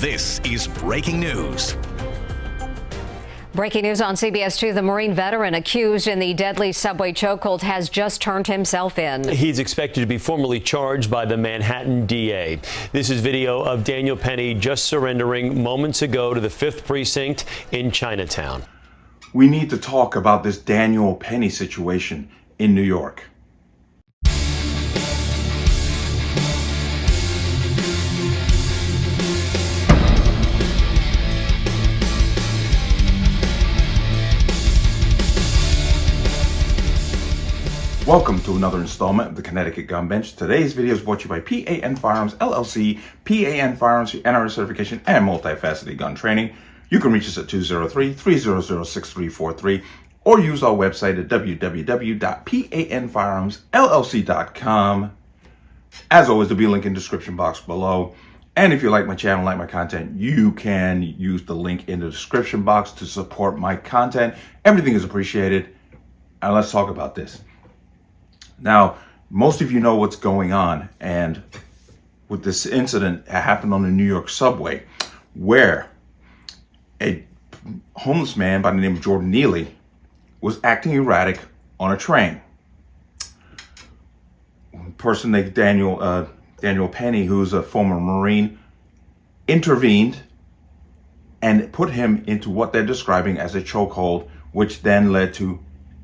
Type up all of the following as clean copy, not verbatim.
This is breaking news. Breaking news on CBS 2. The Marine veteran accused in the deadly subway chokehold has just turned himself in. He's expected to be formally charged by the Manhattan DA. This is video of Daniel Penny just surrendering moments ago to the 5th Precinct in Chinatown. We need to talk about this Daniel Penny situation in New York. Welcome to another installment of the Connecticut Gun Bench. Today's video is brought to you by P.A.N. Firearms, LLC, P.A.N. Firearms, NRA certification, and multifaceted gun training. You can reach us at 203-300-6343 or use our website at www.panfirearmsllc.com. As always, there'll be a link in the description box below. And if you like my channel, like my content, you can use the link in the description box to support my content. Everything is appreciated. And let's talk about this. Now, most of you know what's going on, and with this incident that happened on the New York subway, where a homeless man by the name of Jordan Neely was acting erratic on a train. A person named Daniel Penny, who's a former Marine, intervened and put him into what they're describing as a chokehold, which then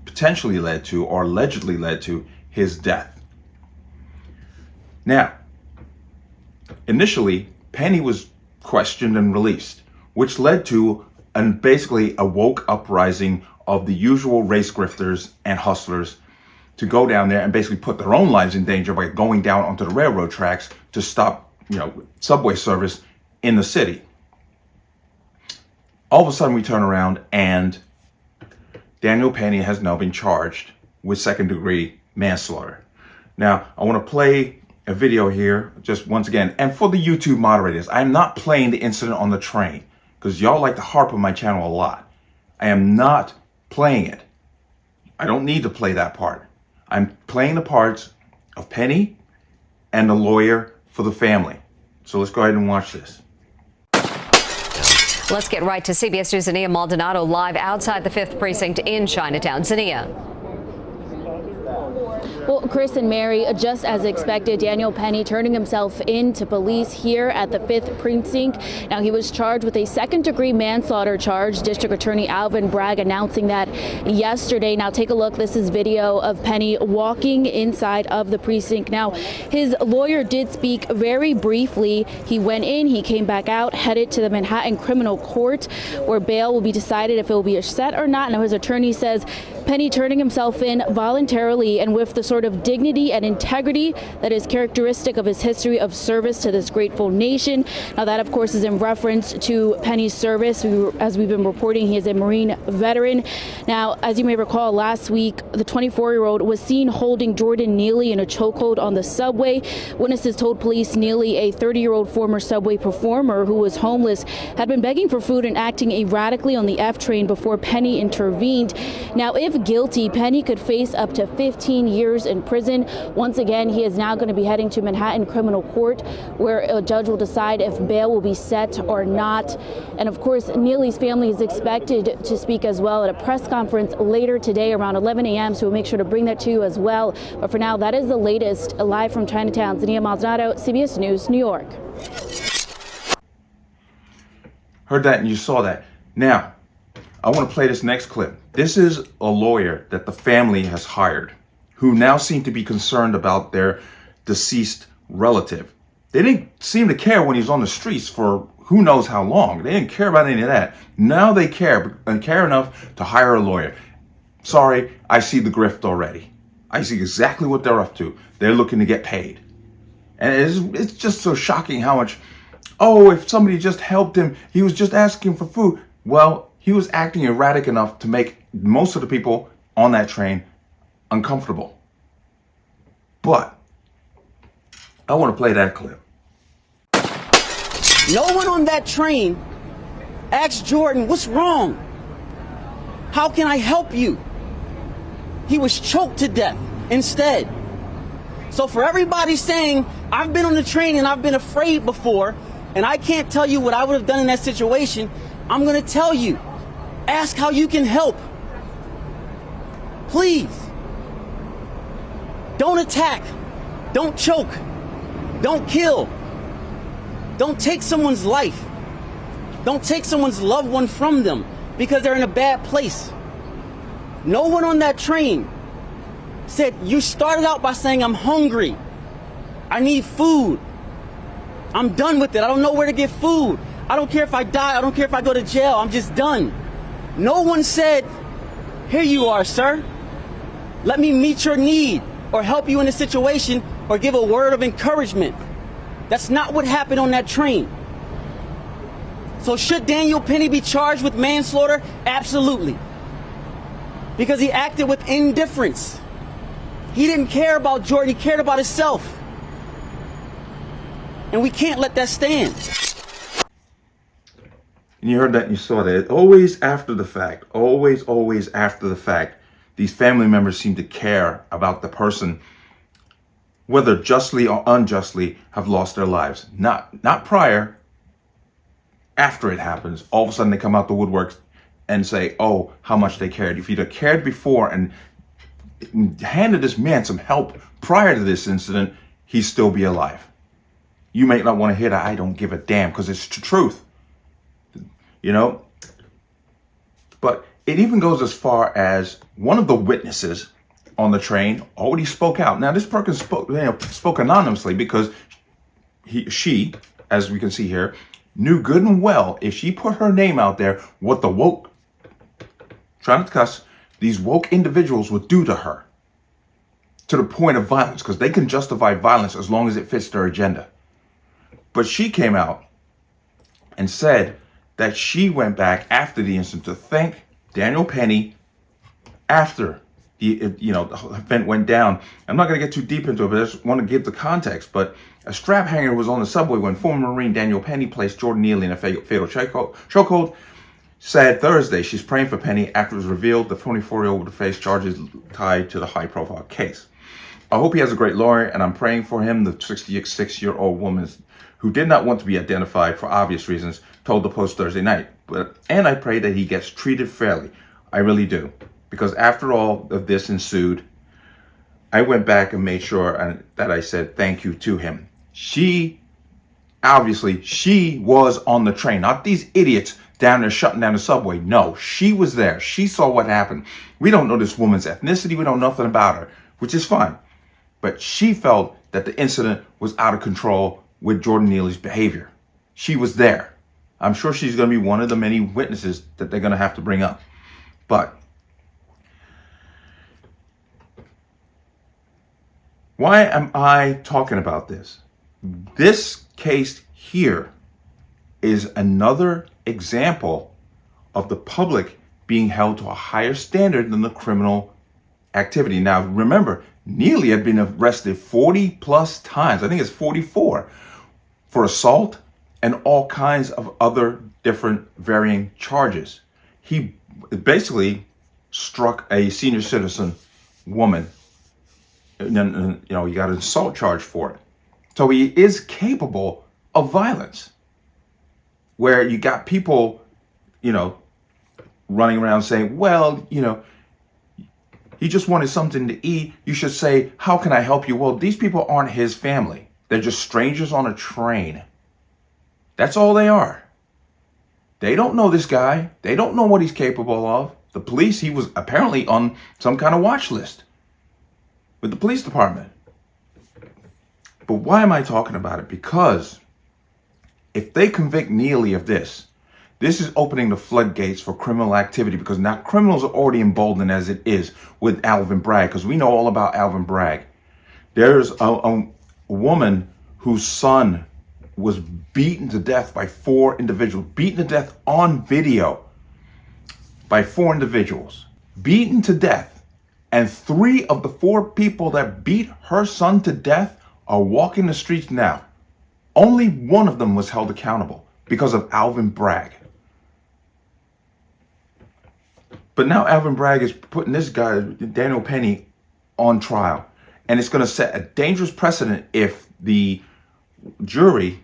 potentially led to, or allegedly led to, his death. Now, initially, Penny was questioned and released, which led to basically a woke uprising of the usual race grifters and hustlers to go down there and basically put their own lives in danger by going down onto the railroad tracks to stop, subway service in the city. All of a sudden, we turn around and Daniel Penny has now been charged with second-degree manslaughter. Now, I want to play a video here, just once again, and for the YouTube moderators, I'm not playing the incident on the train, because y'all like to harp on my channel a lot. I am not playing it. I don't need to play that part. I'm playing the parts of Penny and the lawyer for the family. So let's go ahead and watch this. Let's get right to CBS News' Zania Maldonado live outside the 5th Precinct in Chinatown. Zania. Well, Chris and Mary, just as expected, Daniel Penny turning himself in to police here at the 5th Precinct. Now, he was charged with a second-degree manslaughter charge. District Attorney Alvin Bragg announcing that yesterday. Now, take a look. This is video of Penny walking inside of the precinct. Now, his lawyer did speak very briefly. He went in, he came back out, headed to the Manhattan Criminal Court, where bail will be decided if it will be set or not. Now, his attorney says Penny turning himself in voluntarily and with the sort of dignity and integrity that is characteristic of his history of service to this grateful nation. Now, that, of course, is in reference to Penny's service. As we've been reporting, he is a Marine veteran. Now, as you may recall, last week, the 24-year-old was seen holding Jordan Neely in a chokehold on the subway. Witnesses told police Neely, a 30-year-old former subway performer who was homeless, had been begging for food and acting erratically on the F train before Penny intervened. Now, if guilty, Penny could face up to 15 years in prison. Once again, he is now going to be heading to Manhattan Criminal Court, where a judge will decide if bail will be set or not. And of course, Neely's family is expected to speak as well at a press conference later today around 11 a.m. So we'll make sure to bring that to you as well. But for now, that is the latest. Live from Chinatown, Zania Maldonado, CBS News, New York. Heard that and you saw that. Now, I want to play this next clip. This is a lawyer that the family has hired, who now seem to be concerned about their deceased relative. They didn't seem to care when he was on the streets for who knows how long. They didn't care about any of that. Now they care, and care enough to hire a lawyer. Sorry, I see the grift already. I see exactly what they're up to. They're looking to get paid. And it's just so shocking how much, oh, if somebody just helped him, he was just asking for food. Well, he was acting erratic enough to make most of the people on that train uncomfortable. But I want to play that clip. No one on that train asked Jordan, what's wrong? How can I help you? He was choked to death instead. So for everybody saying, I've been on the train and I've been afraid before, and I can't tell you what I would have done in that situation, I'm going to tell you. Ask how you can help. Please. Don't attack. Don't choke. Don't kill. Don't take someone's life. Don't take someone's loved one from them because they're in a bad place. No one on that train said, you started out by saying, I'm hungry. I need food. I'm done with it. I don't know where to get food. I don't care if I die. I don't care if I go to jail. I'm just done. No one said, here you are, sir. Let me meet your need or help you in a situation or give a word of encouragement. That's not what happened on that train. So should Daniel Penny be charged with manslaughter? Absolutely. Because he acted with indifference. He didn't care about Jordan, he cared about himself. And we can't let that stand. And you heard that and you saw that. Always after the fact, always after the fact, these family members seem to care about the person, whether justly or unjustly, have lost their lives. Not prior. After it happens, all of a sudden they come out the woodworks and say, oh, how much they cared. If you'd have cared before and handed this man some help prior to this incident, he'd still be alive. You may not want to hear that. I don't give a damn, because it's the truth. You know? But it even goes as far as one of the witnesses on the train already spoke out. Now, this person spoke anonymously because she, as we can see here, knew good and well if she put her name out there, what the woke, trying to cuss, these woke individuals would do to her, to the point of violence, because they can justify violence as long as it fits their agenda. But she came out and said that she went back after the incident to thank Daniel Penny after the event went down. I'm not going to get too deep into it, but I just want to give the context. But a strap hanger was on the subway when former Marine Daniel Penny placed Jordan Neely in a fatal chokehold. Said Thursday she's praying for Penny after it was revealed the 24-year-old would face charges tied to the high-profile case. I hope he has a great lawyer, and I'm praying for him, the 66-year-old woman who did not want to be identified for obvious reasons, told the Post Thursday night. And I pray that he gets treated fairly. I really do. Because after all of this ensued, I went back and made sure that I said thank you to him. She was on the train, not these idiots down there shutting down the subway. No, she was there. She saw what happened. We don't know this woman's ethnicity. We don't know nothing about her, which is fine. But she felt that the incident was out of control with Jordan Neely's behavior. She was there. I'm sure she's going to be one of the many witnesses that they're going to have to bring up. But why am I talking about this? This case here is another example of the public being held to a higher standard than the criminal activity. Now, remember, Neely had been arrested 40 plus times. I think it's 44 for assault and all kinds of other different varying charges. He basically struck a senior citizen woman. And then, he got an assault charge for it. So he is capable of violence. Where you got people, running around saying, well, he just wanted something to eat. You should say, how can I help you? Well, these people aren't his family. They're just strangers on a train. That's all they are. They don't know this guy. They don't know what he's capable of. The police, he was apparently on some kind of watch list with the police department. But why am I talking about it? Because if they convict Neely of this is opening the floodgates for criminal activity, because now criminals are already emboldened as it is with Alvin Bragg, because we know all about Alvin Bragg. There's a woman whose son was beaten to death by 4 individuals, beaten to death on video by 4 individuals, beaten to death. And 3 of the 4 people that beat her son to death are walking the streets now. Only one of them was held accountable because of Alvin Bragg. But now Alvin Bragg is putting this guy, Daniel Penny, on trial. And it's going to set a dangerous precedent if the jury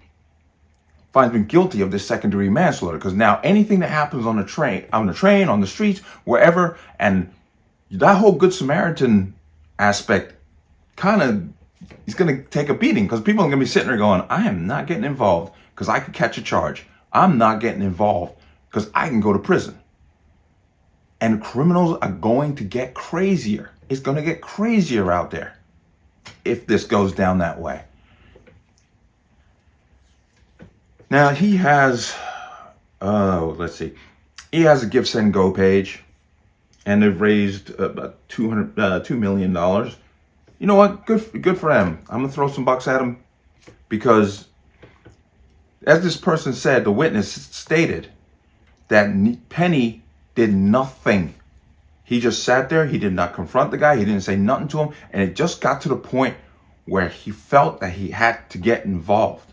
finds me guilty of this second-degree manslaughter. Because now anything that happens on the train, on the streets, wherever, and that whole Good Samaritan aspect kind of is going to take a beating, because people are going to be sitting there going, I am not getting involved because I could catch a charge. I'm not getting involved because I can go to prison. And criminals are going to get crazier. It's going to get crazier out there if this goes down that way. Now he has, let's see, he has a Give, Send, Go page, and they've raised about $2 million. You know what? Good for them. I'm gonna throw some bucks at them, because as this person said, the witness stated that Penny did nothing. He just sat there. He did not confront the guy. He didn't say nothing to him. And it just got to the point where he felt that he had to get involved.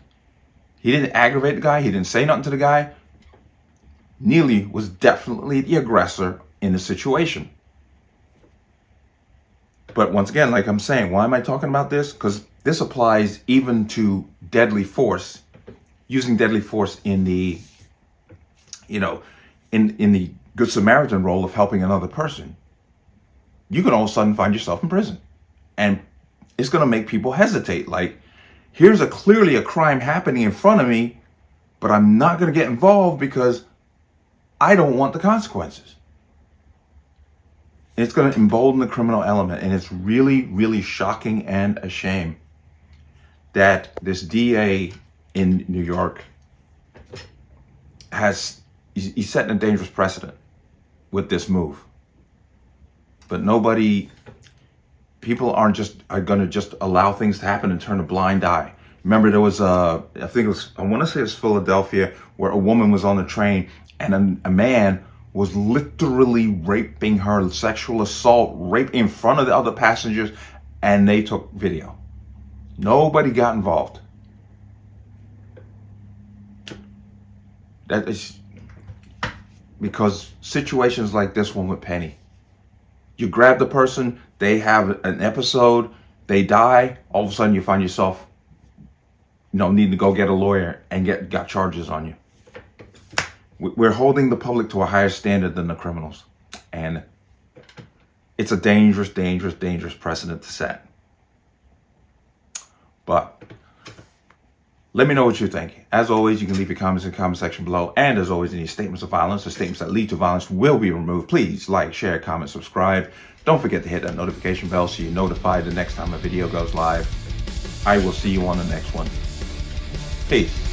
He didn't aggravate the guy. He didn't say nothing to the guy. Neely was definitely the aggressor in the situation. But once again, like I'm saying, why am I talking about this? Because this applies even to deadly force, using deadly force in the, in the Good Samaritan role of helping another person. You can all of a sudden find yourself in prison. And it's going to make people hesitate. Like, here's clearly a crime happening in front of me, but I'm not going to get involved because I don't want the consequences. It's going to embolden the criminal element. And it's really, really shocking and a shame that this DA in New York he's setting a dangerous precedent with this move. But people are going to just allow things to happen and turn a blind eye. Remember, there was I want to say it was Philadelphia, where a woman was on the train and a man was literally raping her, sexual assault, rape in front of the other passengers, and they took video. Nobody got involved. That is because situations like this one with Penny, you grab the person, they have an episode, they die, all of a sudden you find yourself, needing to go get a lawyer and got charges on you. We're holding the public to a higher standard than the criminals. And it's a dangerous, dangerous, dangerous precedent to set. But let me know what you think. As always, you can leave your comments in the comment section below. And as always, any statements of violence or statements that lead to violence will be removed. Please like, share, comment, subscribe. Don't forget to hit that notification bell so you're notified the next time a video goes live. I will see you on the next one. Peace.